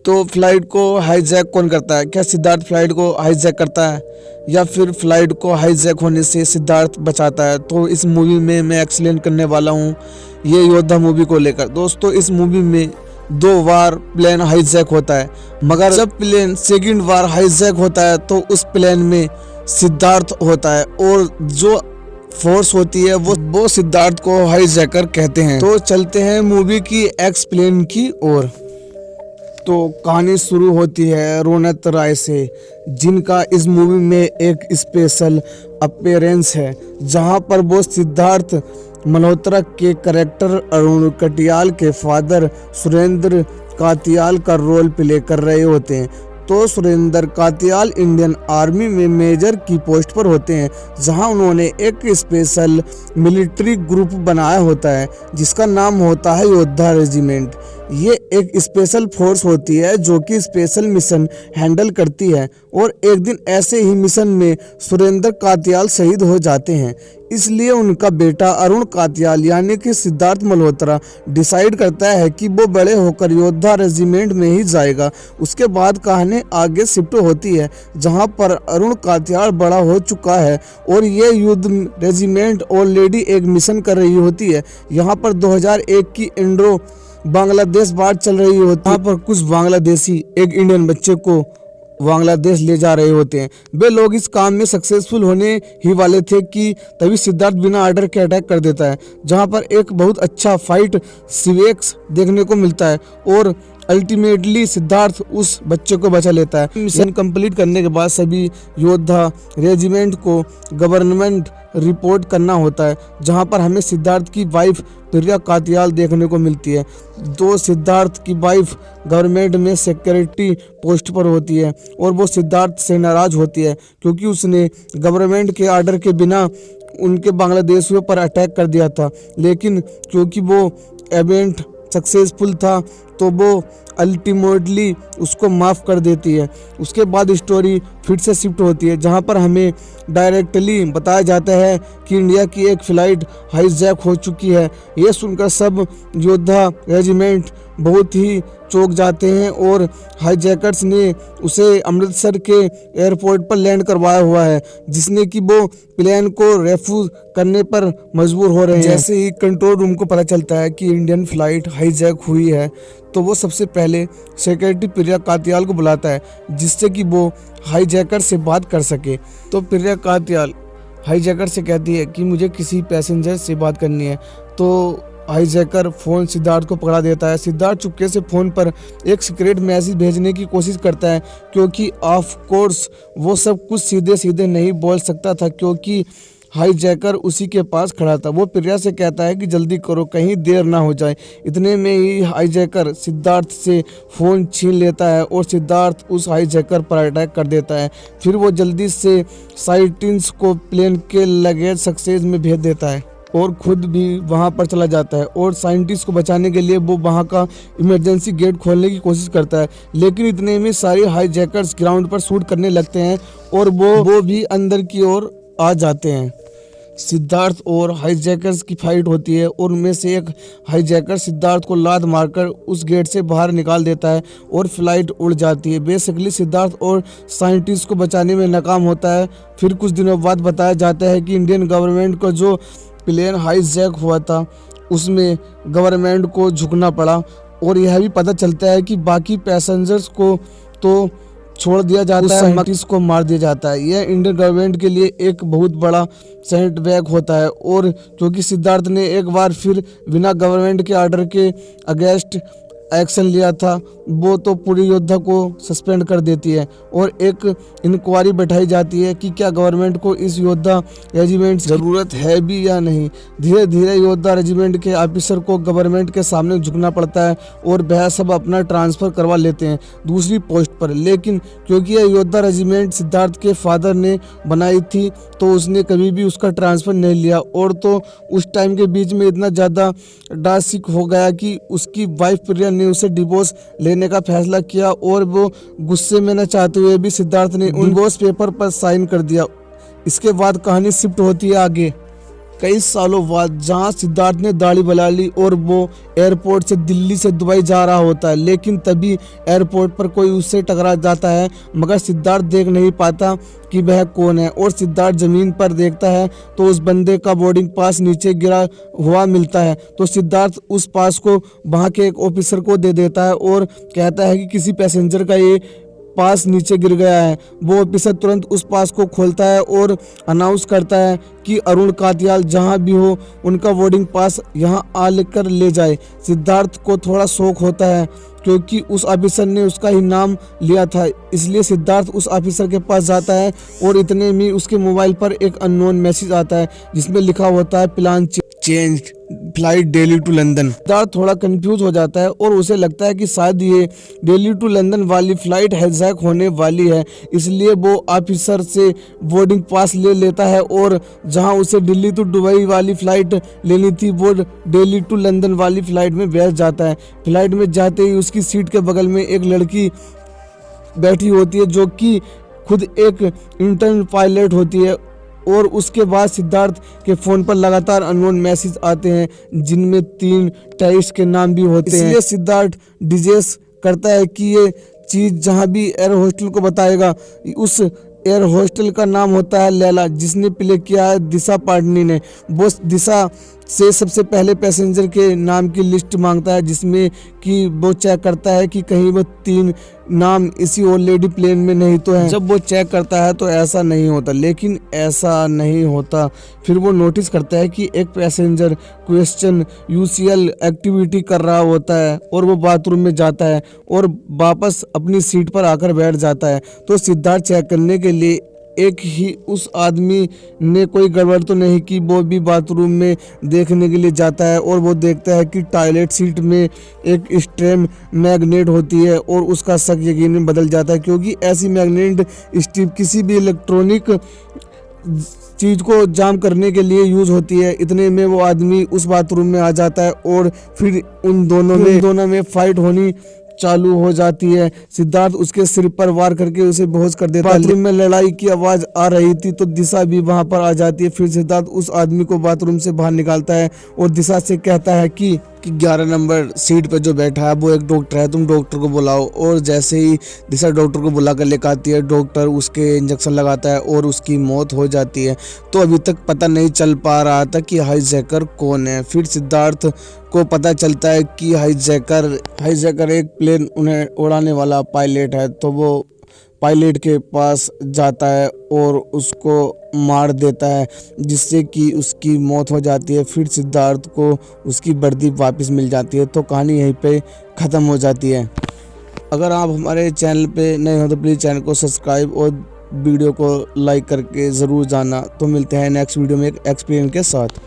तो फ्लाइट को हाईजैक कौन करता है? क्या सिद्धार्थ फ्लाइट को हाईजैक करता है या फिर फ्लाइट को हाईजैक होने से सिद्धार्थ बचाता है? तो इस मूवी में मैं एक्सप्लेन करने वाला हूँ ये योद्धा मूवी को लेकर। दोस्तों, इस मूवी में 2 बार प्लेन हाईजैक होता है, मगर जब प्लेन सेकंड बार हाईजैक होता है तो उस प्लेन में सिद्धार्थ होता है और जो फोर्स होती है वो सिद्धार्थ को हाईजैकर कहते हैं। तो चलते हैं मूवी की एक्सप्लेन की ओर। तो कहानी शुरू होती है रोनत राय से, जिनका इस मूवी में एक स्पेशल अपीयरेंस है, जहां पर वो सिद्धार्थ मल्होत्रा के कैरेक्टर अरुण कटियाल के फादर सुरेंद्र कातियाल का रोल प्ले कर रहे होते हैं। तो सुरेंद्र कातियाल इंडियन आर्मी में मेजर की पोस्ट पर होते हैं, जहां उन्होंने एक स्पेशल मिलिट्री ग्रुप बनाया होता है जिसका नाम होता है योद्धा रेजिमेंट। ये एक स्पेशल फोर्स होती है जो कि स्पेशल मिशन हैंडल करती है, और एक दिन ऐसे ही मिशन में सुरेंद्र कातियाल शहीद हो जाते हैं। इसलिए उनका बेटा अरुण कातियाल यानी कि सिद्धार्थ मल्होत्रा डिसाइड करता है कि वो बड़े होकर योद्धा रेजिमेंट में ही जाएगा। उसके बाद कहानी आगे शिफ्ट होती है, जहां पर अरुण कातियाल बड़ा हो चुका है और ये युद्ध रेजिमेंट ऑलरेडी एक मिशन कर रही होती है। यहाँ पर 2001 की इंडो बांग्लादेश बाढ़ चल रही होती है। यहाँ पर कुछ बांग्लादेशी एक इंडियन बच्चे को बांग्लादेश ले जा रहे होते हैं। वे लोग इस काम में सक्सेसफुल होने ही वाले थे कि तभी सिद्धार्थ बिना ऑर्डर के अटैक कर देता है, जहां पर एक बहुत अच्छा फाइट सीवेक्स देखने को मिलता है और अल्टीमेटली सिद्धार्थ उस बच्चे को बचा लेता है। मिशन कंप्लीट करने के बाद सभी योद्धा रेजिमेंट को गवर्नमेंट रिपोर्ट करना होता है, जहां पर हमें सिद्धार्थ की वाइफ प्रिया कातियाल देखने को मिलती है। सिद्धार्थ की वाइफ गवर्नमेंट में सिक्योरिटी पोस्ट पर होती है और वो सिद्धार्थ से नाराज होती है क्योंकि उसने गवर्नमेंट के ऑर्डर के बिना उनके बांग्लादेशियों पर अटैक कर दिया था, लेकिन क्योंकि वो इवेंट सक्सेसफुल था तो वो अल्टीमेटली उसको माफ़ कर देती है। उसके बाद स्टोरी फिर से शिफ्ट होती है, जहां पर हमें डायरेक्टली बताया जाता है कि इंडिया की एक फ़्लाइट हाईजैक हो चुकी है। ये सुनकर सब योद्धा रेजिमेंट बहुत ही चौंक जाते हैं और हाईजैकर्स ने उसे अमृतसर के एयरपोर्ट पर लैंड करवाया हुआ है, जिसने कि वो प्लेन को रेफ्यूज करने पर मजबूर हो रहे हैं। जैसे ही कंट्रोल रूम को पता चलता है कि इंडियन फ्लाइट हाईजैक हुई है, तो वो सबसे पहले सिक्योरिटी प्रिया कातियाल को बुलाता है, जिससे कि वो हाईजैकर से बात कर सके। तो प्रिया कातियाल हाईजैकर से कहती है कि मुझे किसी पैसेंजर से बात करनी है। तो हाईजैकर फ़ोन सिद्धार्थ को पकड़ा देता है। सिद्धार्थ चुपके से फ़ोन पर एक सीक्रेट मैसेज भेजने की कोशिश करता है, क्योंकि ऑफ कोर्स वो सब कुछ सीधे सीधे नहीं बोल सकता था, क्योंकि हाईजैकर उसी के पास खड़ा था। वो प्रिया से कहता है कि जल्दी करो, कहीं देर ना हो जाए। इतने में ही हाईजैकर सिद्धार्थ से फ़ोन छीन लेता है और सिद्धार्थ उस हाईजैकर पर अटैक कर देता है। फिर वो जल्दी से साइंटिस्ट को प्लेन के लगेज सक्सेस में भेज देता है और खुद भी वहां पर चला जाता है, और साइंटिस्ट को बचाने के लिए वो वहां का इमरजेंसी गेट खोलने की कोशिश करता है। लेकिन इतने में सारे हाईजैकर्स ग्राउंड पर शूट करने लगते हैं और वो भी अंदर की ओर आ जाते हैं। सिद्धार्थ और हाईजैकर्स की फाइट होती है और उनमें से एक हाईजैकर सिद्धार्थ को लात मारकर उस गेट से बाहर निकाल देता है और फ्लाइट उड़ जाती है। बेसिकली सिद्धार्थ और साइंटिस्ट को बचाने में नाकाम होता है। फिर कुछ दिनों बाद बताया जाता है कि इंडियन गवर्नमेंट को जो प्लेन हाईजैक हुआ था उसमें गवर्नमेंट को झुकना पड़ा, और यह भी पता चलता है कि बाकी पैसेंजर्स को तो छोड़ दिया जाता है, साइंटिस्ट को मार दिया जाता है। यह इंडियन गवर्नमेंट के लिए एक बहुत बड़ा सेटबैक होता है, और क्योंकि सिद्धार्थ ने एक बार फिर बिना गवर्नमेंट के ऑर्डर के अगेंस्ट एक्शन लिया था, वो तो पूरी योद्धा को सस्पेंड कर देती है और एक इंक्वायरी बैठाई जाती है कि क्या गवर्नमेंट को इस योद्धा रेजिमेंट ज़रूरत है भी या नहीं। धीरे धीरे योद्धा रेजिमेंट के ऑफिसर को गवर्नमेंट के सामने झुकना पड़ता है और वह सब अपना ट्रांसफ़र करवा लेते हैं दूसरी पोस्ट पर। लेकिन क्योंकि यह योद्धा रेजिमेंट सिद्धार्थ के फादर ने बनाई थी, तो उसने कभी भी उसका ट्रांसफ़र नहीं लिया, और तो उस टाइम के बीच में इतना ज़्यादा डासिक हो गया कि उसकी वाइफ प्रिया ने उसे डिवोर्स लेने का फैसला किया, और वो गुस्से में न चाहते हुए भी सिद्धार्थ ने उन डिवोर्स पेपर पर साइन कर दिया। इसके बाद कहानी शिफ्ट होती है आगे। कई सालों बाद जहां सिद्धार्थ ने दाढ़ी बना ली और वो एयरपोर्ट से दिल्ली से दुबई जा रहा होता है, लेकिन तभी एयरपोर्ट पर कोई उससे टकरा जाता है, मगर सिद्धार्थ देख नहीं पाता कि वह कौन है। और सिद्धार्थ जमीन पर देखता है तो उस बंदे का बोर्डिंग पास नीचे गिरा हुआ मिलता है। तो सिद्धार्थ उस पास को वहां के एक ऑफिसर को दे देता है और कहता है कि किसी पैसेंजर का ये पास नीचे गिर गया है। वो ऑफिसर तुरंत उस पास को खोलता है और अनाउंस करता है कि अरुण कातियाल जहां भी हो उनका बोर्डिंग पास यहां आ लेकर ले जाए। सिद्धार्थ को थोड़ा शौक होता है क्योंकि उस ऑफिसर ने उसका ही नाम लिया था, इसलिए सिद्धार्थ उस ऑफिसर के पास जाता है और इतने में उसके मोबाइल पर एक अननोन मैसेज आता है जिसमें लिखा होता है plan change, flight Delhi to London. Siddharth थोड़ा कंफ्यूज हो जाता है और उसे लगता है कि शायद ये दिल्ली टू लंदन वाली फ्लाइट हाईजैक होने वाली है, इसलिए वो ऑफिसर से बोर्डिंग पास ले लेता है और जहां उसे दिल्ली टू दुबई वाली फ्लाइट लेनी थी वो दिल्ली टू लंदन वाली फ्लाइट में बैठ जाता है। फ्लाइट में जाते ही उसकी सीट के बगल में एक लड़की बैठी होती है जो कि खुद एक इंटर्न पायलट होती है। और उसके बाद सिद्धार्थ के फ़ोन पर लगातार अननोन मैसेज आते हैं जिनमें 3 टेररिस्ट के नाम भी होते हैं। इसलिए सिद्धार्थ डिजेस करता है कि ये चीज़ जहां भी एयर होस्टल को बताएगा, उस एयर होस्टल का नाम होता है लैला, जिसने प्ले किया है दिशा पाटनी ने। वो दिशा से सबसे पहले पैसेंजर के नाम की लिस्ट मांगता है जिसमें कि वो चेक करता है कि कहीं वो 3 नाम इसी ऑलरेडी प्लेन में नहीं तो है। जब वो चेक करता है तो ऐसा नहीं होता, लेकिन ऐसा नहीं होता। फिर वो नोटिस करता है कि एक पैसेंजर क्वेश्चन यूसीएल एक्टिविटी कर रहा होता है और वो बाथरूम में जाता है और वापस अपनी सीट पर आकर बैठ जाता है। तो सिद्धार्थ चेक करने के लिए एक ही उस आदमी ने कोई गड़बड़ तो नहीं की, वो भी बाथरूम में देखने के लिए जाता है और वो देखता है कि टॉयलेट सीट में एक स्ट्रेम मैग्नेट होती है और उसका शक यकीन बदल जाता है क्योंकि ऐसी मैग्नेट स्ट्रिप किसी भी इलेक्ट्रॉनिक चीज़ को जाम करने के लिए यूज़ होती है। इतने में वो आदमी उस बाथरूम में आ जाता है और फिर उन दोनों में फाइट होनी चालू हो जाती है। सिद्धार्थ उसके सिर पर वार करके उसे बेहोश कर देता है। बाथरूम में लड़ाई की आवाज आ रही थी तो दिशा भी वहां पर आ जाती है। फिर सिद्धार्थ उस आदमी को बाथरूम से बाहर निकालता है और दिशा से कहता है कि 11 नंबर सीट पर जो बैठा है वो एक डॉक्टर है, तुम डॉक्टर को बुलाओ। और जैसे ही दिशा डॉक्टर को बुला कर लेकर आती है, डॉक्टर उसके इंजेक्शन लगाता है और उसकी मौत हो जाती है। तो अभी तक पता नहीं चल पा रहा था कि हाईजैकर कौन है। फिर सिद्धार्थ को पता चलता है कि हाईजैकर एक प्लेन उन्हें उड़ाने वाला पायलट है। तो वो पायलट के पास जाता है और उसको मार देता है जिससे कि उसकी मौत हो जाती है। फिर सिद्धार्थ को उसकी वर्दी वापस मिल जाती है। तो कहानी यहीं पे ख़त्म हो जाती है। अगर आप हमारे चैनल पे नए हो तो प्लीज़ चैनल को सब्सक्राइब और वीडियो को लाइक करके ज़रूर जाना। तो मिलते हैं नेक्स्ट वीडियो में एक एक्सपीरियंस के साथ।